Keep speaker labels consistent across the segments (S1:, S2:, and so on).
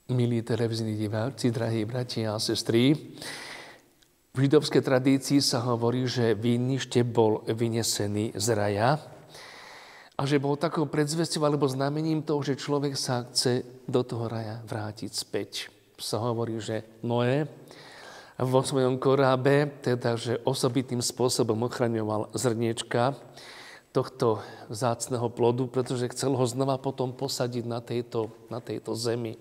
S1: Milí televízni diváci, drahí bratia a sestry, v židovskej tradícii sa hovorí, že vinný štep bol vynesený z raja a že bol takou predzvesťou alebo znamením toho, že človek sa chce do toho raja vrátiť späť. Sa hovorí, že Noé vo svojom korábe, teda že osobitným spôsobom ochraňoval zrniečka tohto vzácneho plodu, pretože chcel ho znova potom posadiť na tejto zemi.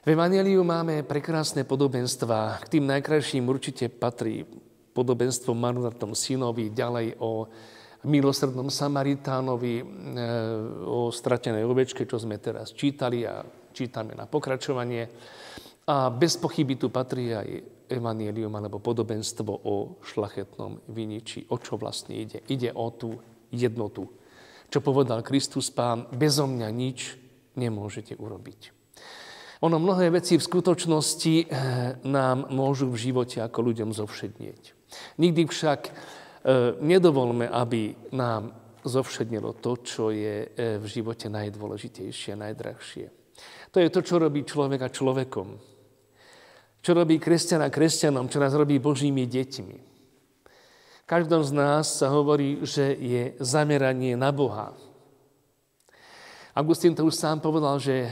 S1: V Evanjeliu máme prekrásne podobenstvá. K tým najkrajším určite patrí podobenstvo o marnotratom synovi, ďalej o milosrdnom Samaritánovi, o stratenej ovečke, čo sme teraz čítali a čítame na pokračovanie. A bez pochyby tu patrí aj Evanjelium alebo podobenstvo o šlachetnom viniči. O čo vlastne ide? Ide o tú jednotu. Čo povedal Kristus Pán, bezo mňa nič nemôžete urobiť. Ono mnohé veci v skutočnosti nám môžu v živote ako ľuďom zovšednieť. Nikdy však nedovolme, aby nám zovšednilo to, čo je v živote najdôležitejšie, najdrahšie. To je to, čo robí človeka človekom. Čo robí kresťana kresťanom, čo nás robí Božími deťmi. V každom z nás sa hovorí, že je zameranie na Boha. Augustín to už sám povedal, že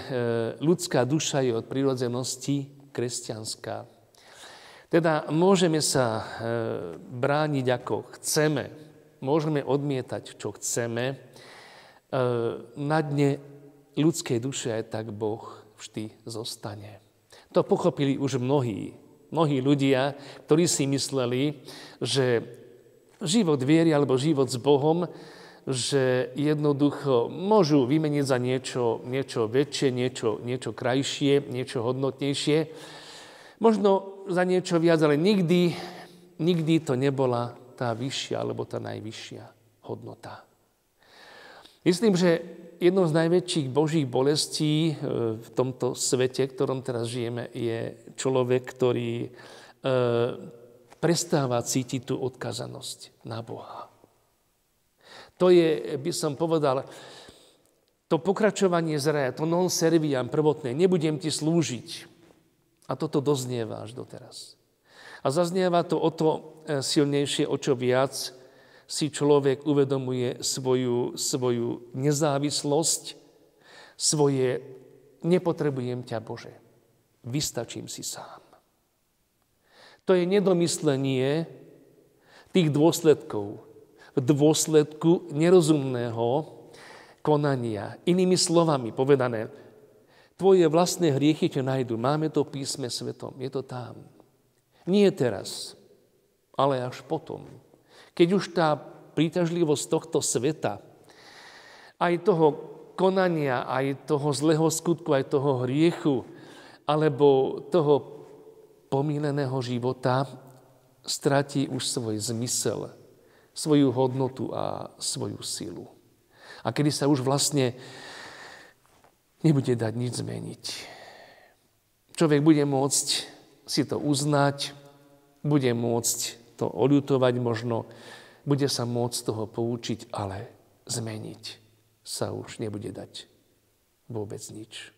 S1: ľudská duša je od prirodzenosti kresťanská. Teda môžeme sa brániť ako chceme, môžeme odmietať, čo chceme. Na dne ľudskej duše aj tak Boh vždy zostane. To pochopili už mnohí ľudia, ktorí si mysleli, že život viery alebo život s Bohom, že jednoducho môžu vymeniť za niečo väčšie, niečo krajšie, niečo hodnotnejšie. Možno za niečo viac, ale nikdy to nebola tá vyššia alebo tá najvyššia hodnota. Myslím, že jednou z najväčších Božích bolestí v tomto svete, v ktorom teraz žijeme, je človek, ktorý prestáva cítiť tú odkazanosť na Boha. To je, by som povedal, to pokračovanie z raja, to non serviam prvotné, nebudem ti slúžiť. A toto doznieva až doteraz. A zaznieva to o to silnejšie, o čo viac si človek uvedomuje svoju nezávislosť, svoje nepotrebujem ťa, Bože, vystačím si sám. To je nedomyslenie tých dôsledkov, v dôsledku nerozumného konania. Inými slovami povedané, tvoje vlastné hriechy ťa nájdu. Máme to v písme svetom. Je to tam. Nie teraz, ale až potom. Keď už tá príťažlivosť tohto sveta, aj toho konania, aj toho zlého skutku, aj toho hriechu, alebo toho pomíleného života, stratí už svoj zmysel, svoju hodnotu a svoju silu. A kedy sa už vlastne nebude dať nič zmeniť. Človek bude môcť si to uznať, bude môcť to oľutovať možno, bude sa môcť toho poučiť, ale zmeniť sa už nebude dať vôbec nič.